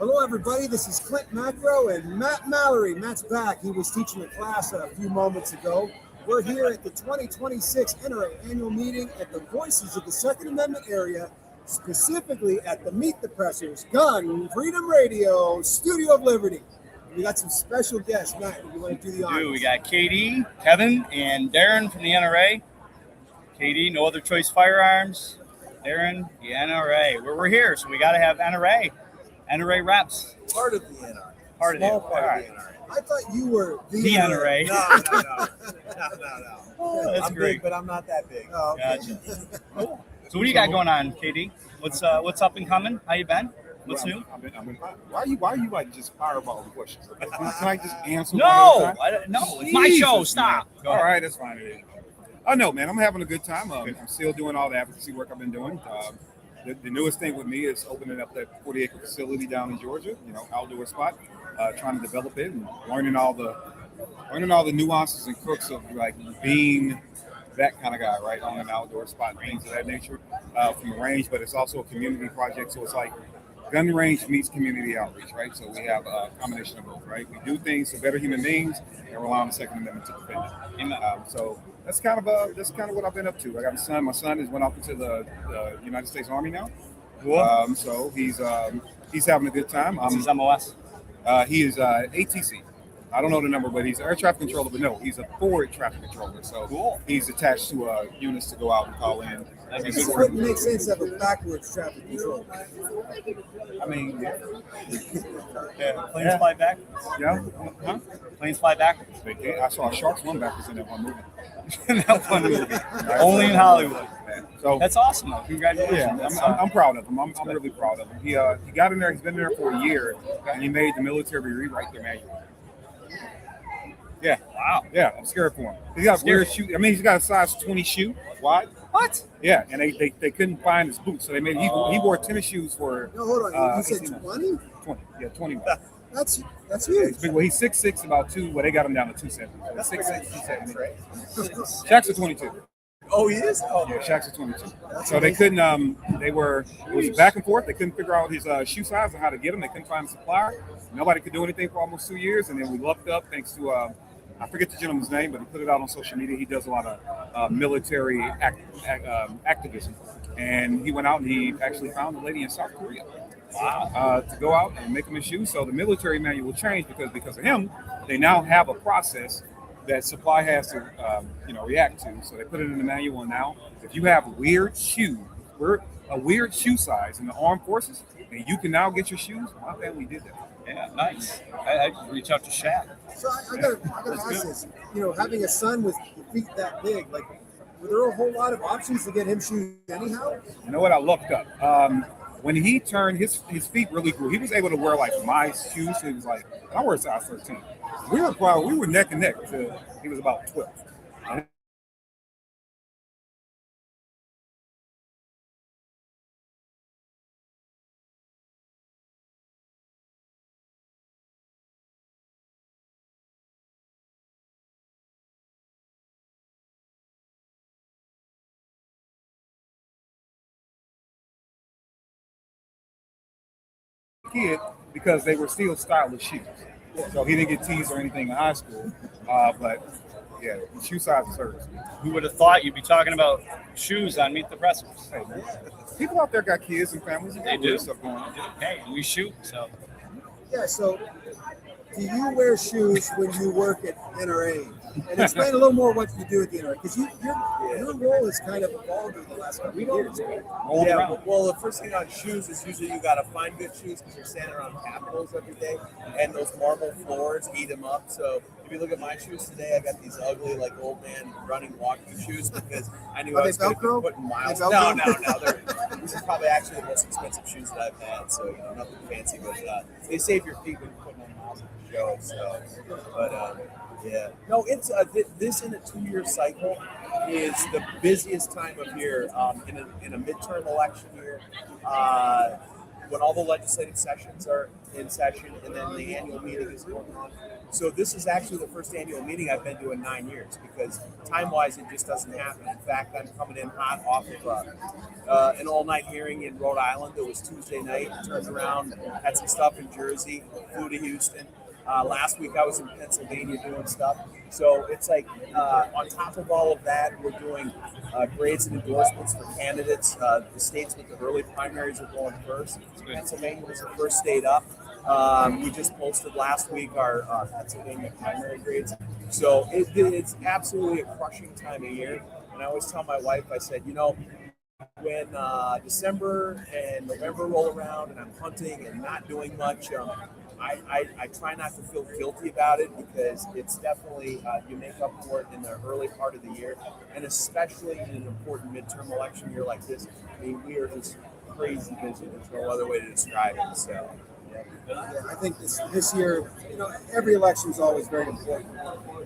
Hello, everybody. This is Clint Macro and Matt Mallory. Matt's back. He was teaching a class a few moments ago. We're here at the 2026 NRA annual meeting at the Voices of the Second Amendment area, specifically at the Meet the Pressers Gun Freedom Radio Studio of Liberty. We got some special guests. Matt, you want to do the honors? We got KD, Kevin, and Darin from the NRA. KD, No Other Choice Firearms. Darin, the NRA. We're here, so we got to have NRA reps. Part of the NRA. Part of the NRA. I thought you were the NRA. No. Oh, that's I'm great. big, but I'm not that big. Oh, okay. Gotcha. Cool. So what do you got going on, KD? What's up and coming? How you been? What's new? Why are you like just fireball questions? Can I just answer? No, it's my show. Stop. All right, that's fine. Oh no, man, I'm having a good time. I'm still doing all the advocacy work I've been doing. The newest thing with me is opening up that 40-acre facility down in Georgia. Outdoor spot. Trying to develop it and learning all the nuances and crooks of like being that kind of guy, right, on an outdoor spot, things of that nature from the range. But it's also a community project, so it's like gun range meets community outreach, right? So we have a combination of both, right? We do things to better human beings and rely on the Second Amendment to defend it. So that's kind of what I've been up to. I got a son. My son has went off into the United States Army now. Cool. So he's having a good time. He's MOS. He is ATC. I don't know the number, but he's air traffic controller. But no, he's a forward traffic controller. So cool. He's attached to units to go out and call in. It wouldn't make sense to have a backwards traffic control. I mean, Planes fly back. Yeah. Huh? Planes fly back. I saw a shark swim backwards in that one movie. That one movie. Only in Hollywood. So that's awesome, though. Congratulations. Yeah, I'm proud of him. I'm really proud of him. He got in there. He's been there for a year, and he made the military rewrite their manual. Yeah. Wow. Yeah, I'm scared for him. He's got weird shoe. I mean, he's got a size 20 shoe wide. What? Yeah, and they couldn't find his boots, so they made he wore tennis shoes for. No, hold on. You said 20? 20. Yeah, 20. That's Yeah, huge. he's big. Well, he's 6'6", about 2. Well, they got him down to 270. That's 6'6", 270. right? Shaq's a 22. Oh, he is? Oh, yeah, Shaq's a 22. So they couldn't. It was back and forth. They couldn't figure out his shoe size and how to get him. They couldn't find a supplier. Nobody could do anything for almost 2 years, and then we lucked up thanks to I forget the gentleman's name, but he put it out on social media. He does a lot of military activism, and he went out and he actually found a lady in South Korea. Wow. To go out and make them his shoes. So the military manual changed because of him. They now have a process that supply has to react to. So they put it in the manual. And now, if you have a weird shoe size in the armed forces, and you can now get your shoes. My family did that. Yeah, nice. I reach out to Shaq. So I gotta ask this. Having a son with feet that big, like, were there a whole lot of options to get him shoes anyhow? You know what? I looked up. When he turned, his feet really grew. He was able to wear like my shoes. So he was like, I wear size 13. We were neck and neck until he was about 12. Kid because they were still stylish shoes. So he didn't get teased or anything in high school. But yeah, the shoe size is hers. Who would have thought you'd be talking about shoes on Meet the Pressers? Hey, man. People out there got kids and families and they do stuff going on. Hey, we shoot, so. Yeah, so do you wear shoes when you work at NRA? And explain a little more what you do at the NRA, because your role has kind of evolved over the last couple of years. Yeah, well, the first thing on shoes is usually you got to find good shoes because you're standing around capitals every day, and those marble floors eat them up. So if you look at my shoes today, I got these ugly, like, old man running, walking shoes because I knew I was going to be putting miles. No. These are probably actually the most expensive shoes that I've had, so nothing fancy, but they save your feet when you're putting on miles on the show. So, but yeah, no, it's this in a 2-year cycle is the busiest time of year in a midterm election year. when all the legislative sessions are in session, and then the annual meeting is going on. So this is actually the first annual meeting I've been to in 9 years, because time-wise it just doesn't happen. In fact, I'm coming in hot off of an all-night hearing in Rhode Island. It was Tuesday night. Turned around, had some stuff in Jersey, flew to Houston. Last week I was in Pennsylvania doing stuff. So it's like on top of all of that, we're doing grades and endorsements for candidates. The states with the early primaries are going first. Pennsylvania was the first state up. We just posted last week our Pennsylvania primary grades. So it's absolutely a crushing time of year. And I always tell my wife, I said, you know, when December and November roll around and I'm hunting and not doing much, I try not to feel guilty about it, because it's definitely, you make up for it in the early part of the year, and especially in an important midterm election year like this. I mean, we are just crazy busy. There's no other way to describe it. So, yeah, I think this year, you know, every election is always very important.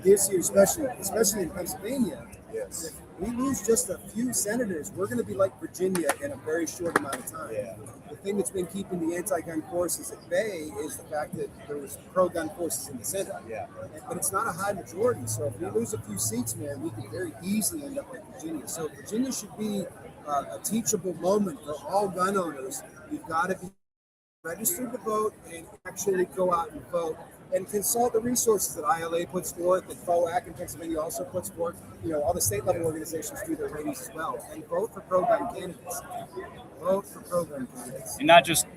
This year, especially in Pennsylvania, yes. if we lose just a few senators, we're going to be like Virginia in a very short amount of time. Yeah. The thing that's been keeping the anti-gun forces at bay is the fact that there was pro-gun forces in the Senate. Yeah. But it's not a high majority. So if we lose a few seats, man, we could very easily end up like Virginia. So Virginia should be a teachable moment for all gun owners. You've got to be registered to vote and actually go out and vote, and consult the resources that ILA puts forth, that FOAC in Pennsylvania also puts forth. You know, all the state level organizations do their ratings as well, and vote for pro-gun candidates. Vote for pro-gun candidates. And not just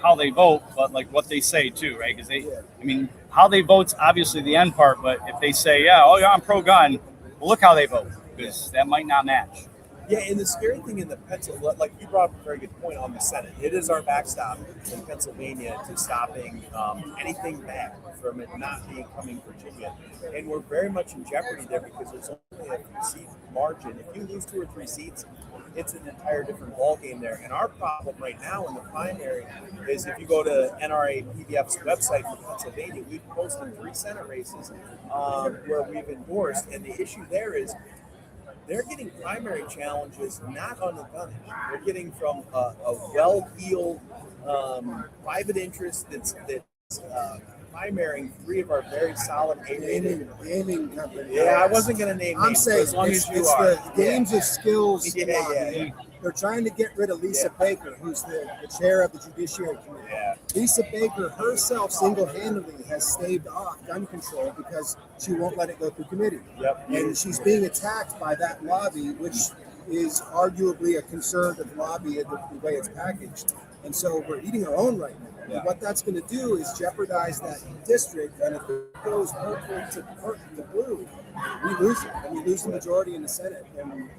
how they vote, but like what they say too, right? Because I mean, how they vote's obviously the end part, but if they say, yeah, I'm pro-gun, well, look how they vote, because that might not match. Yeah, and the scary thing in the Pennsylvania, like you brought up a very good point on the Senate. It is our backstop in Pennsylvania to stopping anything bad from it not being coming Virginia. And we're very much in jeopardy there, because there's only a few seat margin. If you lose 2 or 3 seats, it's an entire different ballgame there. And our problem right now in the primary is, if you go to NRA PBF's website for Pennsylvania, we've posted 3 Senate races where we've endorsed. And the issue there is, they're getting primary challenges not on the gun issue. They're getting from a well-heeled private interest that's primarying 3 of our very solid gaming companies. Yeah, I wasn't going to name I'm names, saying as long as you it's are. the games of skills. Yeah. They're trying to get rid of Lisa Baker, who's the chair of the Judiciary Committee. Yeah. Lisa Baker herself single-handedly has staved off gun control because she won't let it go through committee. Yep. And she's being attacked by that lobby, which is arguably a conservative lobby the way it's packaged. And so we're eating our own right now. Yeah. And what that's going to do is jeopardize that district. And if it goes purple to blue, we lose it. And we lose the majority in the Senate. And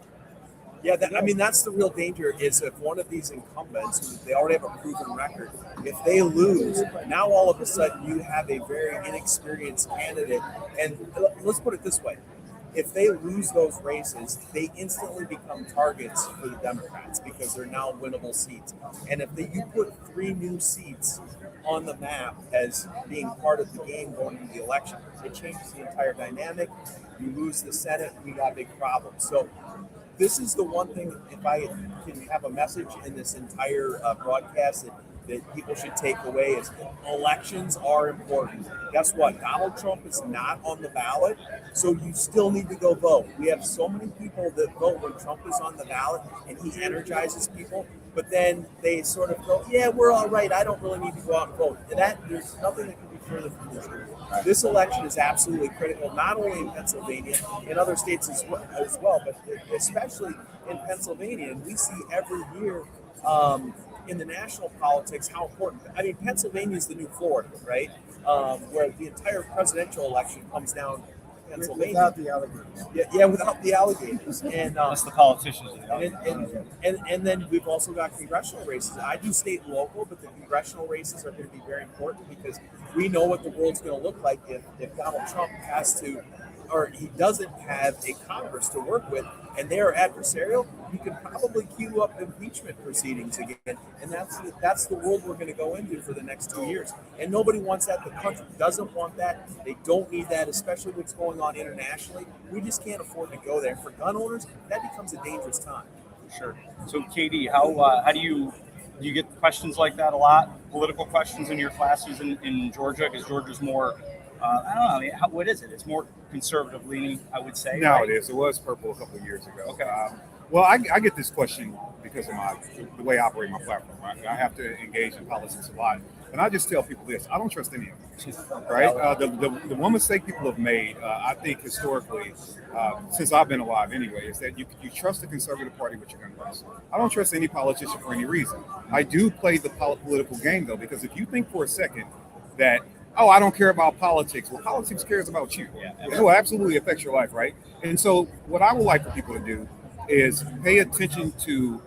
yeah, I mean, that's the real danger, is if one of these incumbents, they already have a proven record, if they lose, now all of a sudden you have a very inexperienced candidate. And let's put it this way. If they lose those races, they instantly become targets for the Democrats, because they're now winnable seats. And if you put 3 new seats on the map as being part of the game going into the election, it changes the entire dynamic. You lose the Senate, we got big problems. So this is the one thing, if I can have a message in this entire broadcast that people should take away, is elections are important. Guess what? Donald Trump is not on the ballot, so you still need to go vote. We have so many people that vote when Trump is on the ballot, and he energizes people, but then they sort of go, yeah, we're all right, I don't really need to go out and vote. There's nothing that can be further from the truth. This election is absolutely critical, not only in Pennsylvania, in other states as well, but especially in Pennsylvania. And we see every year in the national politics how important. I mean, Pennsylvania is the new Florida, right? Where the entire presidential election comes down to Pennsylvania. Without the alligators. Yeah, without the alligators. And That's the politicians. and then we've also got congressional races. I do state and local, but the congressional races are going to be very important, because we know what the world's going to look like if Donald Trump has to, or he doesn't have a Congress to work with, and they are adversarial. He could probably queue up impeachment proceedings again, and that's the world we're going to go into for the next 2 years. And nobody wants that. The country doesn't want that. They don't need that, especially what's going on internationally. We just can't afford to go there. For gun owners, that becomes a dangerous time. Sure. So, Katie, how do you Do you get questions like that a lot? Political questions in your classes in Georgia? Because Georgia's more, I don't know, I mean, what is it? It's more conservative leaning, I would say. No, right? it is. It was purple a couple of years ago. Okay. Well, I get this question because of the way I operate my platform. Right? I have to engage in politics a lot. And I just tell people this: I don't trust any of them. Right? The one mistake people have made, I think, historically, since I've been alive anyway, is that you trust the Conservative Party with your gun rights. I don't trust any politician for any reason. I do play the political game, though, because if you think for a second that, oh, I don't care about politics. Well, politics cares about you. Yeah, it will absolutely affect your life, right? And so what I would like for people to do is pay attention to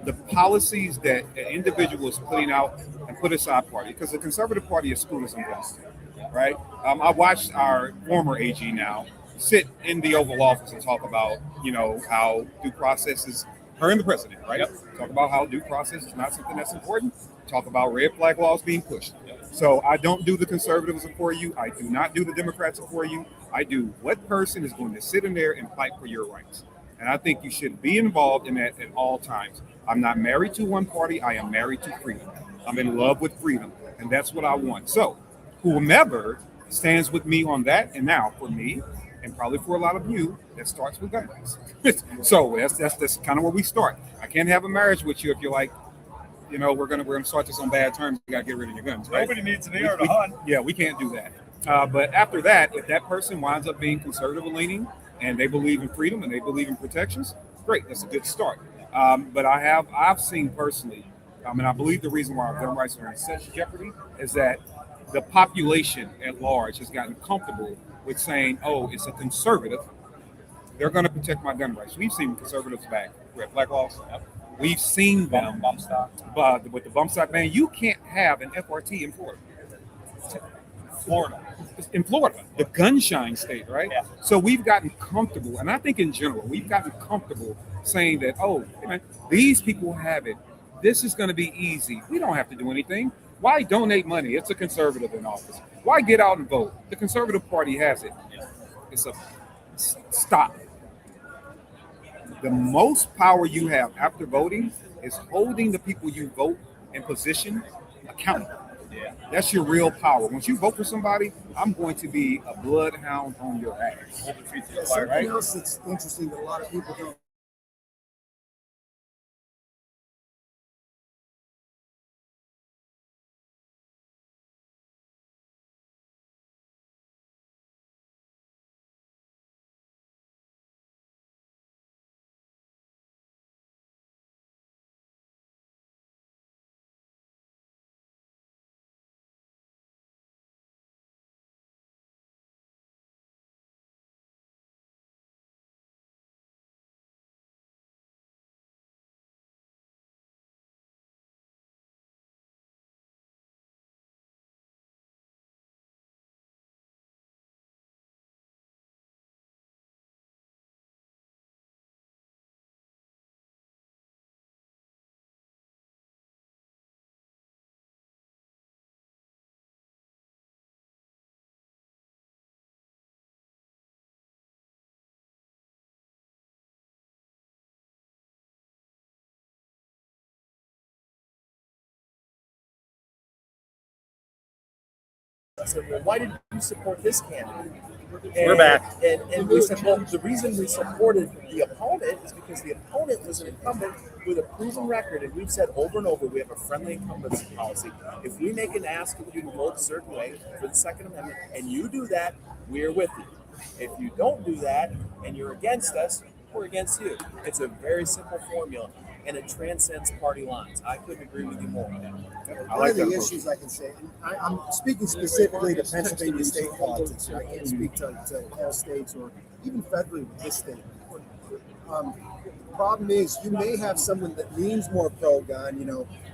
the policies that an individual is putting out and put aside party, because the Conservative Party is screwing us in Boston, right? I watched our former AG now sit in the Oval Office and talk about, how due process is, her and the president, right? Yep. Talk about how due process is not something that's important. Talk about red flag laws being pushed. So I don't do the conservatives for you. I do not do the Democrats for you. I do what person is going to sit in there and fight for your rights. And I think you should be involved in that at all times. I'm not married to one party. I am married to freedom. I'm in love with freedom. And that's what I want. So whomever stands with me on that, and now for me, and probably for a lot of you, that starts with gun rights. So that's kind of where we start. I can't have a marriage with you if you're like, we're gonna start this on bad terms. You gotta get rid of your guns, right? Nobody needs an AR to hunt. Yeah, we can't do that. But after that, if that person winds up being conservative leaning and they believe in freedom and they believe in protections, great. That's a good start. But I've seen personally, and I believe the reason why our gun rights are in such jeopardy is that the population at large has gotten comfortable with saying, oh, it's a conservative. They're going to protect my gun rights. We've seen conservatives back red flag laws. We've seen them bump stock. With the bump stock ban. You can't have an FRT in Florida. In Florida, the gunshine state, right? Yeah. So we've gotten comfortable, and I think in general, we've gotten comfortable saying that, oh, man, these people have it. This is going to be easy. We don't have to do anything. Why donate money? It's a conservative in office. Why get out and vote? The Conservative Party has it. It's a stop. The most power you have after voting is holding the people you vote in position accountable. Yeah. That's your real power. Once you vote for somebody, I'm going to be a bloodhound on your ass. Something else that's interesting that a lot of people don't. I said, well, why did you support this candidate? We're back. And we said, well, the reason we supported the opponent is because the opponent was an incumbent with a proven record. And we've said over and over, we have a friendly incumbency policy. If we make an ask of you to vote a certain way for the Second Amendment, and you do that, we're with you. If you don't do that, and you're against us, we're against you. It's a very simple formula, and it transcends party lines. I couldn't agree with you more. One of the issues I can say, and I'm speaking specifically to Pennsylvania state politics. I can't speak to all states or even federally with this state. The problem is you may have someone that leans more pro-gun.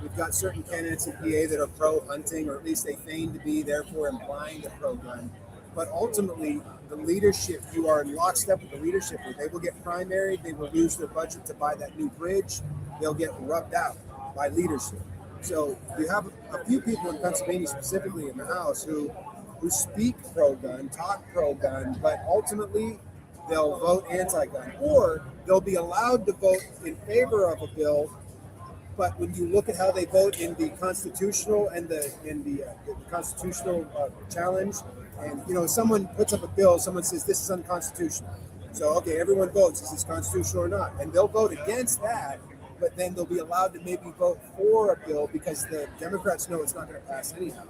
We've got certain candidates in PA that are pro-hunting, or at least they feign to be, therefore implying they're pro-gun. But ultimately, the leadership, you are in lockstep with the leadership. They will get primaried. They will lose their budget to buy that new bridge. They'll get rubbed out by leadership. So you have a few people in Pennsylvania, specifically in the House, who speak pro-gun, talk pro-gun, but ultimately they'll vote anti-gun. Or they'll be allowed to vote in favor of a bill, but when you look at how they vote in the constitutional and the constitutional challenge, and someone puts up a bill, someone says this is unconstitutional. So okay, everyone votes, is this constitutional or not? And they'll vote against that, but then they'll be allowed to maybe vote for a bill because the Democrats know it's not going to pass anyhow,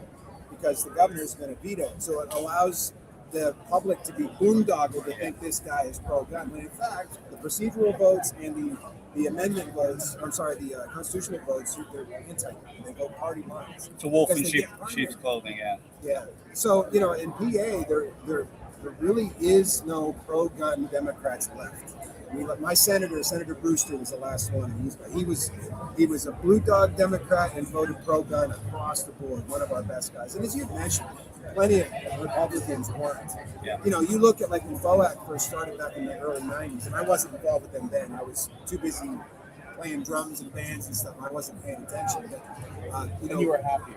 because the governor's going to veto it. So it allows the public to be boondoggled to think this guy is pro-gun, when in fact the procedural votes and the amendment votes, the constitutional votes, they're anti-gun. They go party lines. It's a wolf in sheep's clothing, yeah. Yeah. So in PA, there really is no pro-gun Democrats left. I mean, my Senator Brewster, was the last one. He was a blue dog Democrat and voted pro-gun across the board. One of our best guys. And as you mentioned, plenty of Republicans weren't. Yeah. You look at like when FOAC first started back in the early '90s, and I wasn't involved with them then. I was too busy playing drums and bands and stuff. I wasn't paying attention. But you were happy.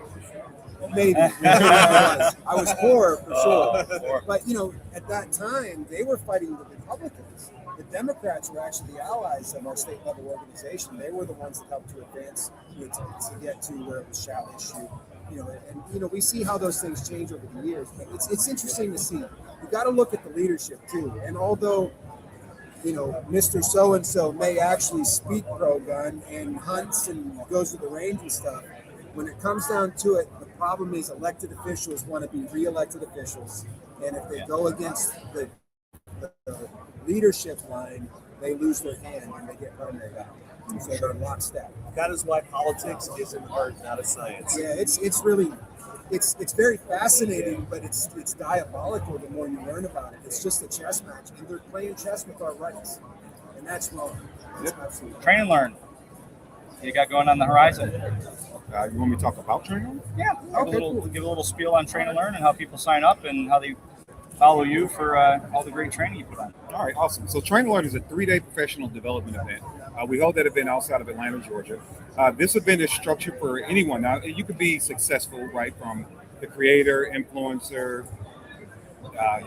Maybe. I was poor for sure. But at that time they were fighting the Republicans. The Democrats were actually the allies of our state level organization. They were the ones that helped to advance to get to where it was shall issue. We see how those things change over the years. But it's interesting to see. You got to look at the leadership too. And although Mr. So-and-so may actually speak pro-gun and hunts and goes to the range and stuff, when it comes down to it, the problem is elected officials want to be re-elected officials. And if they go against the leadership line, they lose their hand and they get permanent out. So they're lockstep. That is why politics is an art, not a science. Yeah, it's really very fascinating, but it's diabolical the more you learn about it. It's just a chess match, and they're playing chess with our rights, and that's wrong. That's absolutely Train and learn. You got going on the horizon? You want me to talk about Train and Learn? Yeah. Give a little spiel on Train and Learn and how people sign up and how they follow you for all the great training you put on. All right, awesome. So Train and Learn is a 3-day professional development event. We hold that event outside of Atlanta, Georgia. This event is structured for anyone. Now, you could be successful, right, from the creator, influencer,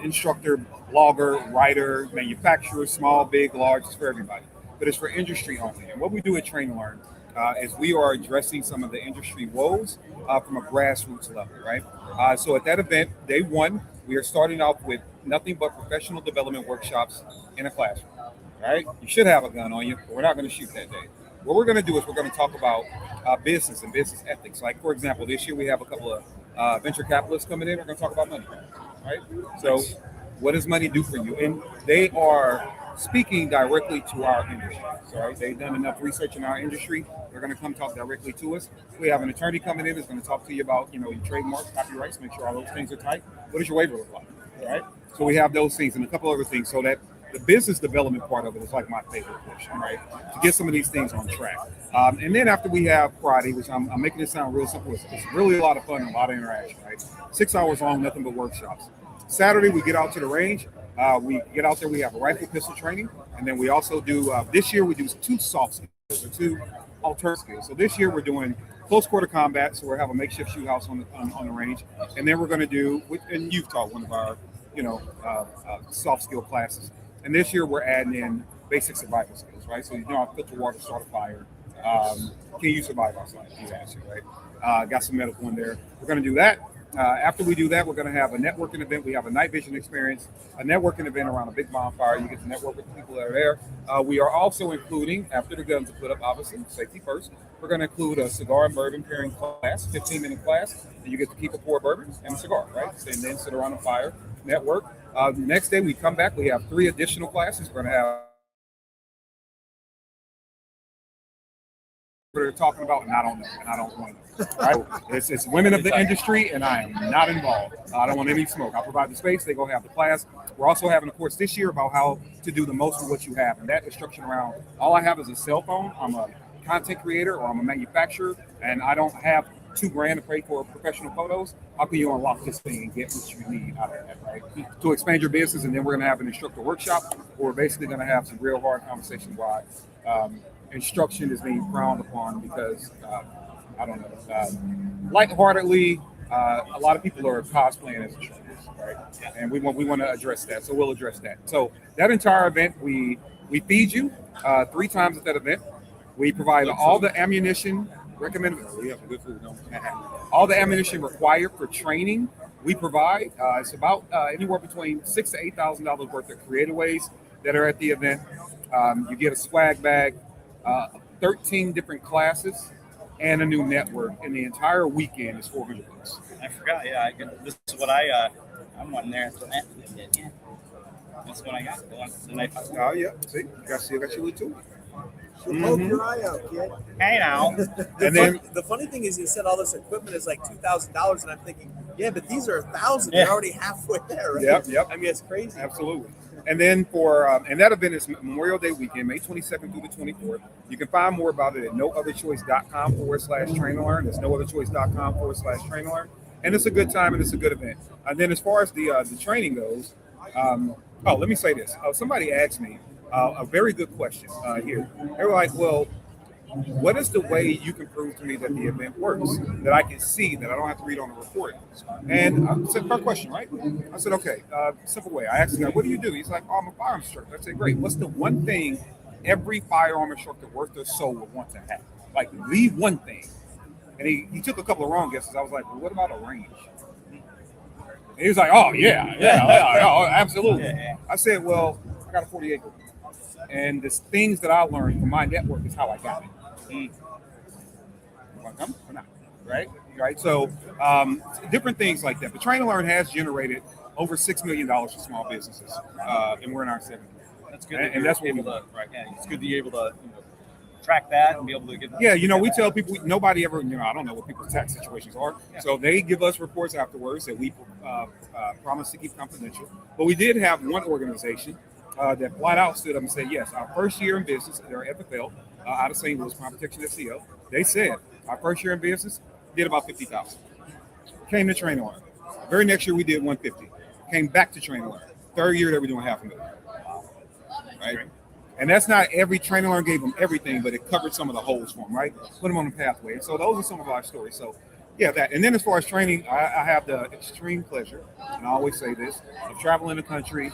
instructor, blogger, writer, manufacturer, small, big, large, it's for everybody. But it's for industry only. And what we do at Train and Learn is we are addressing some of the industry woes from a grassroots level, right? So at that event, day one, we are starting off with nothing but professional development workshops in a classroom, right? You should have a gun on you, but we're not going to shoot that day. What we're going to do is we're going to talk about business and business ethics. Like, for example, this year we have a couple of venture capitalists coming in. We're going to talk about money, right? So what does money do for you? And they are speaking directly to our industry. So, right? They've done enough research in our industry. They're going to come talk directly to us. We have an attorney coming in that's going to talk to you about, your trademark, copyrights, make sure all those things are tight. What does your waiver look like? Right? So we have those things and a couple other things so that the business development part of it is like my favorite portion, right? To get some of these things on track. And then after we have Friday, which I'm making it sound real simple, it's really a lot of fun and a lot of interaction, right? 6 hours long, nothing but workshops. Saturday, we get out to the range. We get out there, we have a rifle pistol training. And then we also do, this year we do 2 soft skills or 2 alternative skills. So this year we're doing close quarter combat. So we'll have a makeshift shoot house on the range. And then we're going to do, and you've taught one of our, soft skill classes. And this year we're adding in basic survival skills, right? So how to filter water, start a fire. Can you survive outside? You answer, right? Got some medical in there. We're going to do that. After we do that, we're going to have a networking event. We have a night vision experience, a networking event around a big bonfire. You get to network with the people that are there. We are also including, after the guns are put up, obviously, safety first, we're going to include a cigar and bourbon pairing class, 15-minute class. And you get to keep a pour bourbon and a cigar, right? And then sit around a fire, network. The next day we come back, we have 3 additional classes. We're going to have they're talking about, and I don't know, and I don't want to. Right? It's women of the industry, and I am not involved. I don't want any smoke. I'll provide the space. They go have the class. We're also having a course this year about how to do the most of what you have, and that is structured around all I have is a cell phone. I'm a content creator or I'm a manufacturer, and I don't have $2,000 to pay for professional photos. How can you unlock this thing and get what you need out of that, right? To expand your business, and then we're going to have an instructor workshop where we're basically going to have some real hard conversations why instruction is being frowned upon because, lightheartedly, a lot of people are cosplaying as instructors, right? And we want to address that, so we'll address that. So that entire event, we feed you 3 times at that event. We provide all the ammunition recommended. We have good food. No. All the ammunition required for training. We provide. It's about anywhere between $6,000 to $8,000 worth of creataways that are at the event. You get a swag bag, 13 different classes, and a new network. And the entire weekend is $400. I forgot. Yeah, this is what I'm wanting there. That's what I got. The knife. Oh yeah, see, you got your little tool. Poke your eye out, kid. Hey now. The funny thing is, you said all this equipment is like $2,000, and I'm thinking, yeah, but these are $1,000. Yeah. They're already halfway there, right? Yep. I mean, it's crazy. Absolutely. And then for and that event is Memorial Day weekend, May 22nd through the 24th. You can find more about it at nootherchoice.com/train-learn. That's nootherchoice.com/train-learn. And it's a good time and it's a good event. And then as far as the training goes, let me say this. Somebody asked me a very good question here. They were like, well, what is the way you can prove to me that the event works, that I can see, that I don't have to read on the report? And I said, fair question, right? I said, okay, simple way. I asked the guy, what do you do? He's like, I'm a firearms instructor. I said, great. What's the one thing every firearm instructor worth their soul would want to have? Like, the one thing. And he took a couple of wrong guesses. I was like, well, what about a range? And he was like, oh, yeah, absolutely. Yeah. I said, well, I got a 40-acre. And the things that I learned from my network is how I got it. You want to come or not? Right? So different things like that. But Train and Learn has generated over $6 million for small businesses, and we're in our 70s. That's good. And that's what able to. Right. Yeah, it's good to be able to track that and be able to get. Yeah, we tell people nobody ever. I don't know what people's tax situations are, so they give us reports afterwards that we promise to keep confidential. But we did have one organization that flat out stood up and said, yes, our first year in business, they're FFL, out of St. Louis, Crime Protection SEO. They said our first year in business did about 50,000. Came to Train and Learn. Very next year we did 150. Came back to Train and Learn. Third year they were doing $500,000. Right? And that's not every Train and Learn gave them everything, but it covered some of the holes for them, right? Put them on the pathway. And so those are some of our stories. So yeah, that. And then as far as training, I have the extreme pleasure, and I always say this, of traveling the country,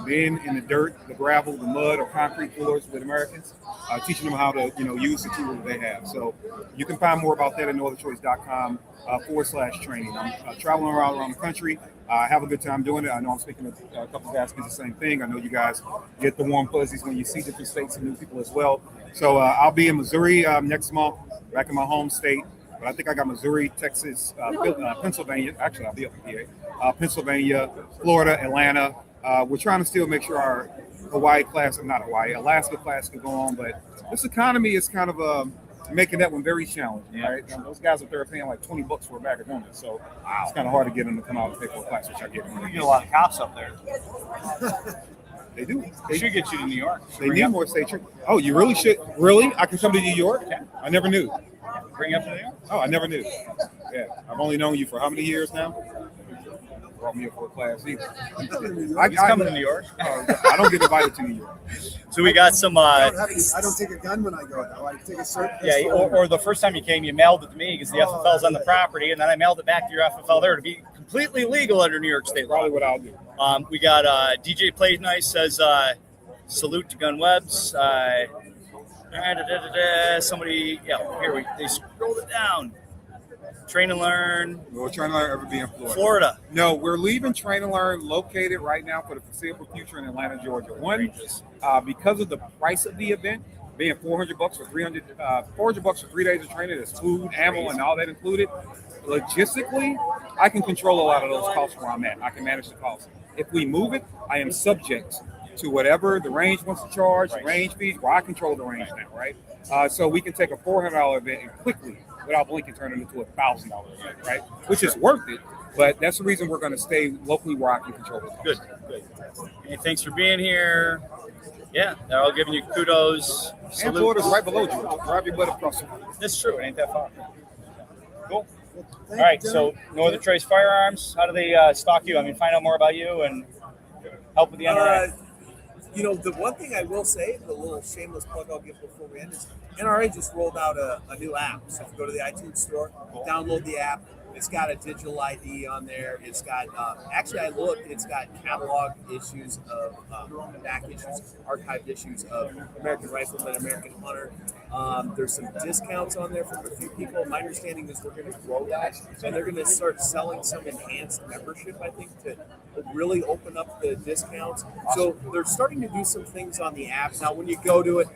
being in the dirt, the gravel, the mud, or concrete floors with Americans, teaching them how to, use the tools that they have. So you can find more about that at nootherchoice.com/training. I'm traveling around the country. I have a good time doing it. I know I'm speaking to a couple of guys who do the same thing. I know you guys get the warm fuzzies when you see different states and new people as well. So I'll be in Missouri next month, back in my home state. But I think I got Missouri, Texas, Pennsylvania. Actually, I'll be up in PA. Pennsylvania, Florida, Atlanta. We're trying to still make sure our Alaska class can go on. But this economy is kind of making that one very challenging, right? Those guys up there are paying like $20 for a bag of donuts. So it's kind of hard to get them to come out and pay for a class, which I get. You get a lot of cops up there. They do. They should get you to New York. They need more state troopers. Oh, you really should? Really? I can come to New York? Yeah. I never knew. Bring up to New York? Oh, I never knew. Yeah, I've only known you for how many years now? Brought me up for a class either. He's coming to New York. I don't get invited to New York. So we got some. I don't take a gun when I go, though. I take a certain. Yeah, or the first time you came, you mailed it to me because the FFL's on the property, and then I mailed it back to your FFL there to be completely legal under New York State law. Probably what I'll do. We got DJ Plays Nice says salute to Gun Webs. Somebody, they scrolled it down. Train and Learn. Will Train and Learn ever be in Florida? No, we're leaving Train and Learn located right now for the foreseeable future in Atlanta, Georgia. One, because of the price of the event, being $400 for $400 for 3 days of training, there's food, ammo, and all that included. Logistically, I can control a lot of those costs where I'm at. I can manage the costs. If we move it, I am subject to whatever the range wants to charge, range fees, where I control the range now, right? So we can take a $400 event and quickly, without blinking, turn it into a $1,000 event, right? Which is worth it, but that's the reason we're going to stay locally where I can control it. Good. Hey, thanks for being here. Yeah, they're all giving you kudos. And Florida's right below you. Drive your butt across it. That's true. It ain't that far. Cool. All All right, so Northern Choice Firearms, how do they stalk you? I mean, find out more about you and help with the NRA. The one thing I will say, the little shameless plug I'll give before we end is NRA just rolled out a new app. So if you go to the iTunes store, download the app, It's got a digital ID on there. It's got, actually, I looked, it's got catalog issues of, back issues, archived issues of American Rifleman, American Hunter. There's some discounts on there for a few people. My understanding is we're going to grow that, and they're going to start selling some enhanced membership, I think, to really open up the discounts. So they're starting to do some things on the app. Now, when you go to it,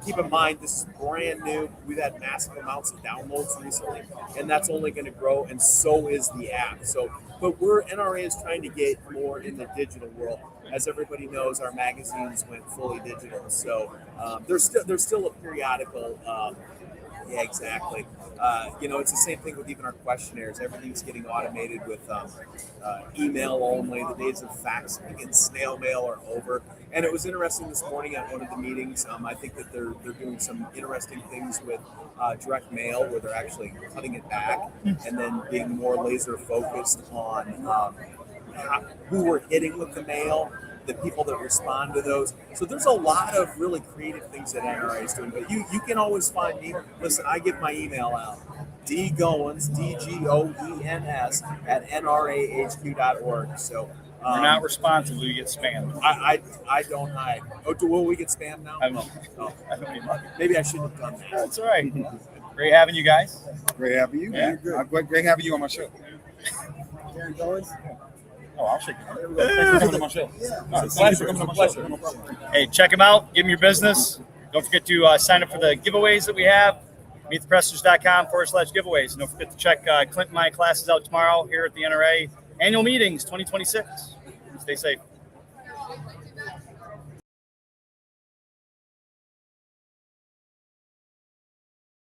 keep in mind, this is brand new. We've had massive amounts of downloads recently, and that's only going to grow, and so is the app. So, but NRA is trying to get more in the digital world. As everybody knows, our magazines went fully digital. So there's still a periodical. Yeah, exactly. It's the same thing with even our questionnaires. Everything's getting automated with email only. The days of faxing and snail mail are over. And it was interesting this morning at one of the meetings. I think that they're doing some interesting things with direct mail, where they're actually cutting it back and then being more laser focused on who we're hitting with the mail, the people that respond to those. So there's a lot of really creative things that NRA is doing. But you can always find me. Listen, I give my email out. dgoens, DGOENS, at nrahq.org. So You're not responsive when you get spammed. I don't hide. Oh, will we get spammed now? I don't need money. Maybe I shouldn't have done that. That's all right. Great having you guys. Great having you. Yeah. Great having you on my show. Darin Goens. Oh, I'll shake it. Thanks for coming on my show. Thanks for coming on my show. Hey, check them out. Give them your business. Don't forget to sign up for the giveaways that we have. MeetThePressers.com/giveaways. And don't forget to check Clint and my classes out tomorrow here at the NRA Annual Meetings 2026. Stay safe.